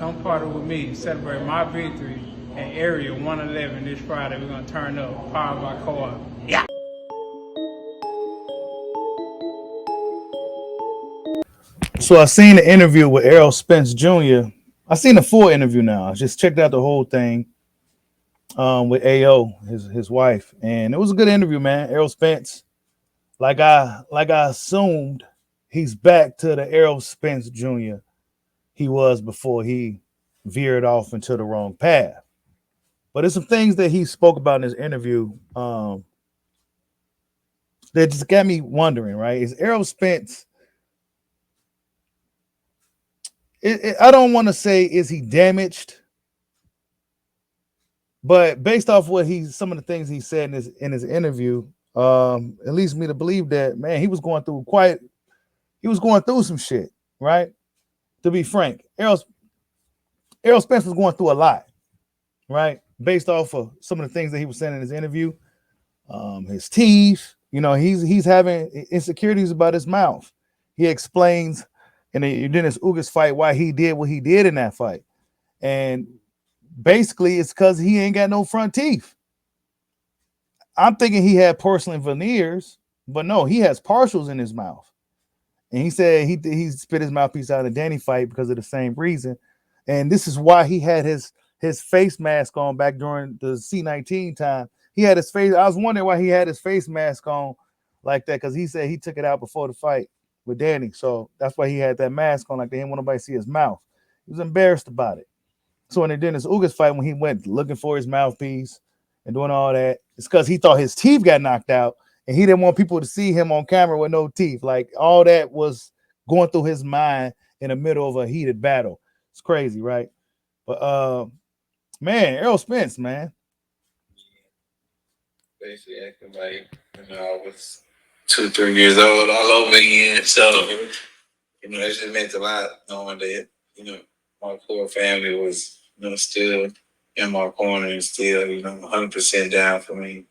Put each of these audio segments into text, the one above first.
Come party with me to celebrate my victory at Area 111 this Friday. We're going to turn up, powered by Co-op. Yeah. So I seen the interview with Errol Spence Jr. I seen the full interview now. I just checked out the whole thing with AO, his wife, and it was a good interview, man. Errol Spence, like I assumed, he's back to the Errol Spence Jr. he was before he veered off into the wrong path. But there's some things that he spoke about in his interview that just got me wondering. Right? Is Errol Spence? I don't want to say is he damaged, but based off what some of the things he said in his interview, it leads me to believe that man he was going through some shit, right? To be frank, Errol Spence was going through a lot, right? Based off of some of the things that he was saying in his interview, his teeth, he's having insecurities about his mouth. He explains in the Dennis Ugas fight why he did what he did in that fight, and basically it's because he ain't got no front teeth. I'm thinking he had porcelain veneers, but no, he has partials in his mouth. And he said he spit his mouthpiece out in Danny fight because of the same reason. And this is why he had his face mask on back during the C19 time. He had his face. I was wondering why he had his face mask on like that, because he said he took it out before the fight with Danny. So that's why he had that mask on, like they didn't want nobody to see his mouth. He was embarrassed about it. So in the Dennis Ugas fight, when he went looking for his mouthpiece and doing all that, it's because he thought his teeth got knocked out and he didn't want people to see him on camera with no teeth. Like all that was going through his mind in the middle of a heated battle. It's crazy, right? But man, Errol Spence, man. Basically acting like I was 2, 3 years old all over again. So it just meant a lot knowing that my poor family was still in my corner and still 100% down for me.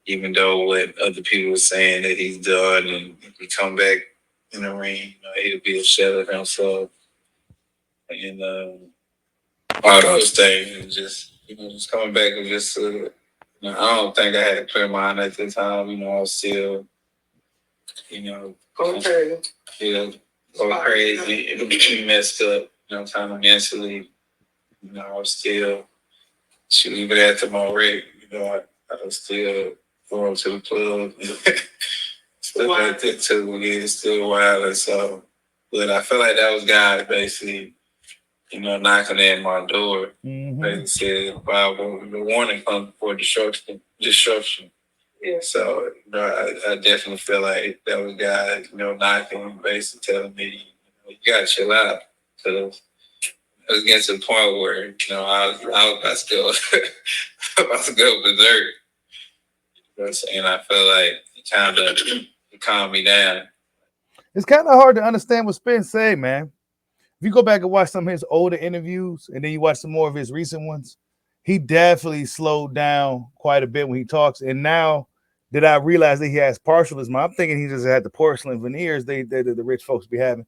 Even though what other people were saying that he's done and he come back in the ring, he'll be a shell of himself and all those things, and just coming back and just I don't think I had a clear mind at the time. I was still going crazy. Going crazy. It'll be messed up. Kind of mentally. I was still even after my rape. I was still going to the club. Still like that too. Yeah, still wild and so. But I feel like that was God basically, knocking at my door. Like said, Bible, the warning comes before destruction. Yeah. So, I definitely feel like that was God, knocking, basically telling me, you gotta chill out. Because I was getting to the point where, I was about to go, about to go berserk. You know what I'm saying? I feel like it kind of calmed me down. It's kind of hard to understand what Spence said, man. If you go back and watch some of his older interviews and then you watch some more of his recent ones, he definitely slowed down quite a bit when he talks. And now that I realize that he has partialism, I'm thinking he just had the porcelain veneers they the rich folks be having.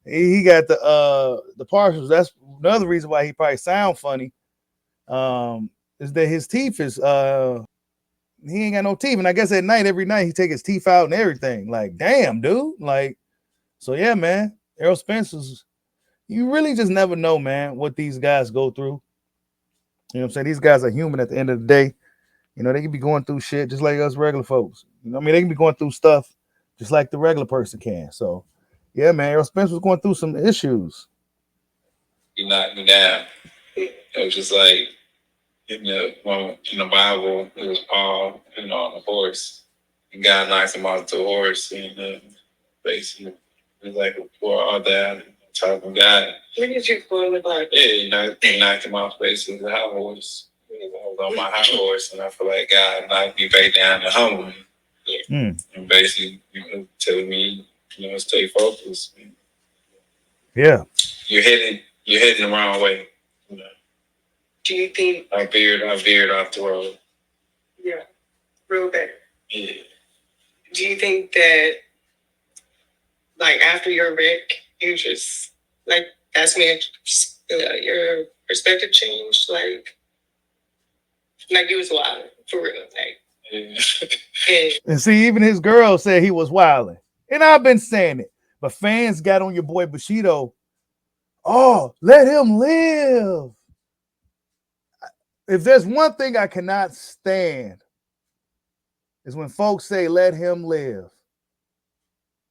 He got the partials. That's another reason why he probably sound funny. Is that his teeth is he ain't got no teeth. And I guess at night, every night he take his teeth out and everything. Like, damn, dude. Like, so yeah, man. Errol Spence is, you really just never know, man, what these guys go through. You know what I'm saying? These guys are human at the end of the day. They can be going through shit just like us regular folks. They can be going through stuff just like the regular person can. So, yeah, man, Errol Spence was going through some issues. He knocked me down. It was just like, in the Bible, it was Paul, on the horse. And God knocks him off the horse. And basically, it was like a poor all down. Talking God. When did you fall in like? Yeah, he knocked him off basically the high horse. I was on my high horse, and I feel like God knocked me back down to humble me. Yeah. And basically, telling me, stay focused. Yeah. You're heading the wrong way. Do you think I veered off the road? Yeah, real bad. Yeah. Do you think that, like, after your wreck, you just like that's when your perspective changed? Like you was wild for real. And see, even his girl said he was wilding. And I've been saying it. But fans got on your boy Bushido. Oh, let him live. If there's one thing I cannot stand, is when folks say, let him live.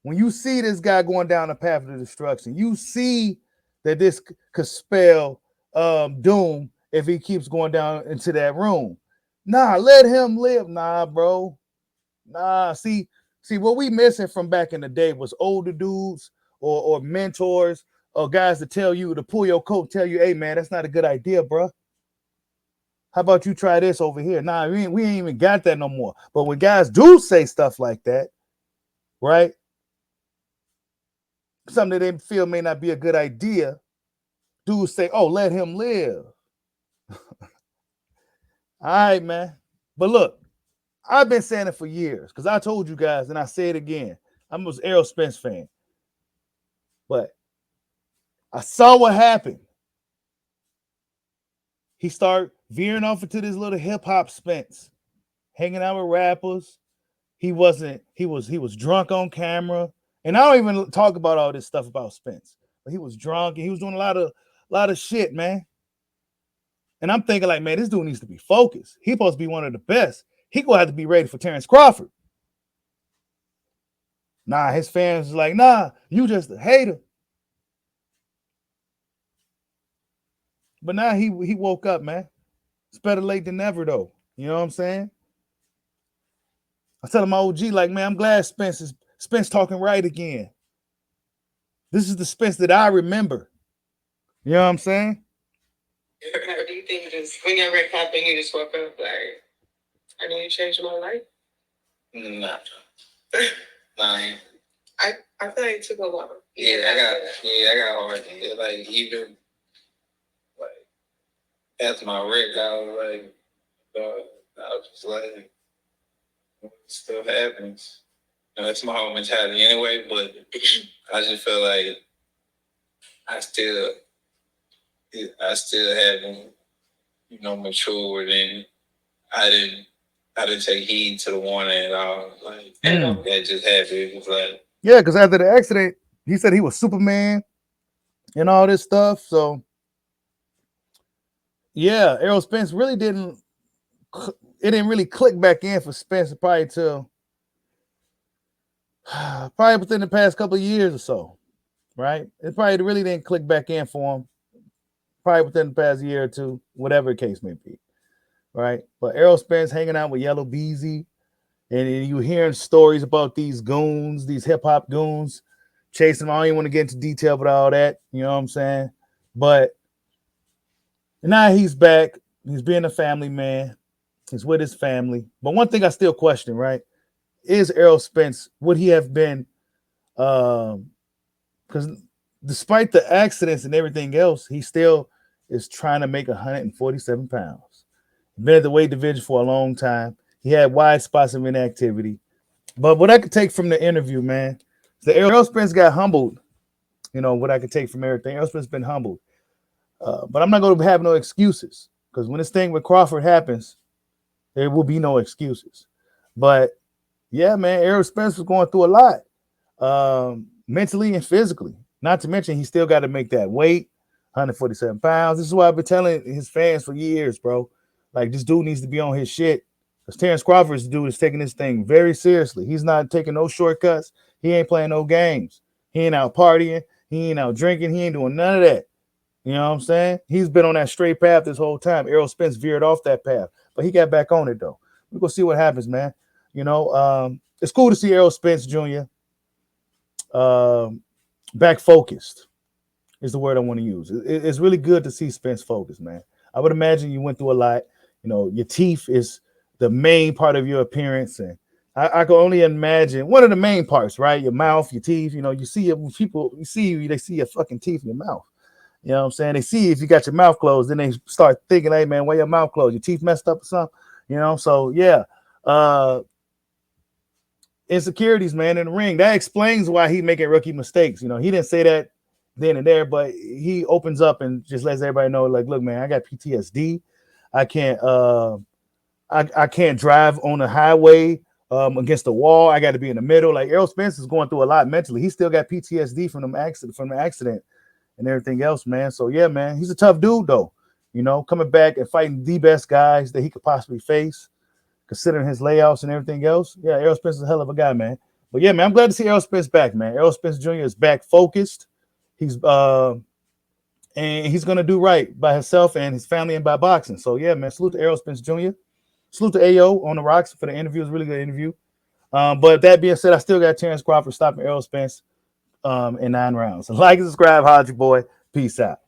When you see this guy going down a path of destruction, you see that this could spell doom if he keeps going down into that room. Nah, let him live. Nah, bro. Nah, see what we missing from back in the day was older dudes or mentors or guys to tell you to pull your coat and tell you, hey man, that's not a good idea, bro. How about you try this over here? Nah, we ain't even got that no more. But when guys do say stuff like that, right? Something that they feel may not be a good idea, dudes say, oh, let him live. All right, man. But look, I've been saying it for years because I told you guys, and I say it again. I'm an Errol Spence fan. But I saw what happened. He started veering off into this little hip-hop Spence, hanging out with rappers. He was drunk on camera. And I don't even talk about all this stuff about Spence. But he was drunk and he was doing a lot of shit, man. And I'm thinking like, man, this dude needs to be focused. He's supposed to be one of the best. He gonna have to be ready for Terrence Crawford. Nah, his fans is like, nah, you just a hater. But now he woke up, man. It's better late than never, though. You know what I'm saying? I tell my OG, like, man, I'm glad Spence talking right again. This is the Spence that I remember. You know what I'm saying? How do you think just when your wreck happened, you just woke up like, I need to change my life? Nah. I feel like it took a while. I got hard. Yeah, like even like after my wreck, I was just like, stuff happens. That's my whole mentality anyway. But I just feel like I still haven't, matured, and I didn't take heed to the warning at all. Like that just happened. It was like, yeah, because after the accident, he said he was Superman and all this stuff. So yeah, Errol Spence really didn't really click back in for Spence probably till probably within the past couple of years or so, right? It probably really didn't click back in for him probably within the past year or two, whatever the case may be, right? But Errol Spence hanging out with Yellow Beezy, and you hearing stories about these goons, these hip-hop goons chasing him. I don't even want to get into detail about all that, you know what I'm saying? But now he's back. He's being a family man. He's with his family. But one thing I still question, right, is Errol Spence, would he have been, because despite the accidents and everything else, he still is trying to make 147 pounds. Been at the weight division for a long time. He had wide spots of inactivity. But what I could take from the interview, man, the Errol Spence got humbled. You know, what I could take from everything. Errol Spence been humbled. But I'm not going to have no excuses, because when this thing with Crawford happens, there will be no excuses. But yeah, man, Errol Spence was going through a lot, mentally and physically. Not to mention, he still got to make that weight, 147 pounds. This is why I've been telling his fans for years, bro. Like, this dude needs to be on his shit. Because Terrence Crawford's dude is taking this thing very seriously. He's not taking no shortcuts. He ain't playing no games. He ain't out partying. He ain't out drinking. He ain't doing none of that. You know what I'm saying? He's been on that straight path this whole time. Errol Spence veered off that path, but he got back on it, though. We're going to see what happens, man. You know, it's cool to see Errol Spence Jr. Back focused is the word I want to use. It's really good to see Spence focused, man. I would imagine you went through a lot. You know, your teeth is the main part of your appearance, and I can only imagine one of the main parts, right? Your mouth, your teeth. You know, you see it when people see you, they see your fucking teeth in your mouth. You know what I'm saying? They see if you got your mouth closed, then they start thinking, hey man, why your mouth closed? Your teeth messed up or something? You know, so yeah. Insecurities, man, in the ring. That explains why he making rookie mistakes. You know, he didn't say that then and there, but he opens up and just lets everybody know, like, look, man, I got PTSD. I can't I can't drive on the highway against the wall. I got to be in the middle. Like Errol Spence is going through a lot mentally. He still got PTSD from the accident and everything else, man. So yeah, man, he's a tough dude though. You know, coming back and fighting the best guys that he could possibly face, considering his layouts and everything else. Yeah, Errol Spence is a hell of a guy, man. But yeah, man, I'm glad to see Errol Spence back, man. Errol Spence Jr. is back focused. He's and he's gonna do right by himself and his family and by boxing. So yeah, man, salute to Errol Spence Jr. Salute to AO on the rocks for the interview. It was a really good interview. But that being said, I still got Terrence Crawford stopping Errol Spence in 9 rounds. Like and subscribe, Hodge boy. Peace out.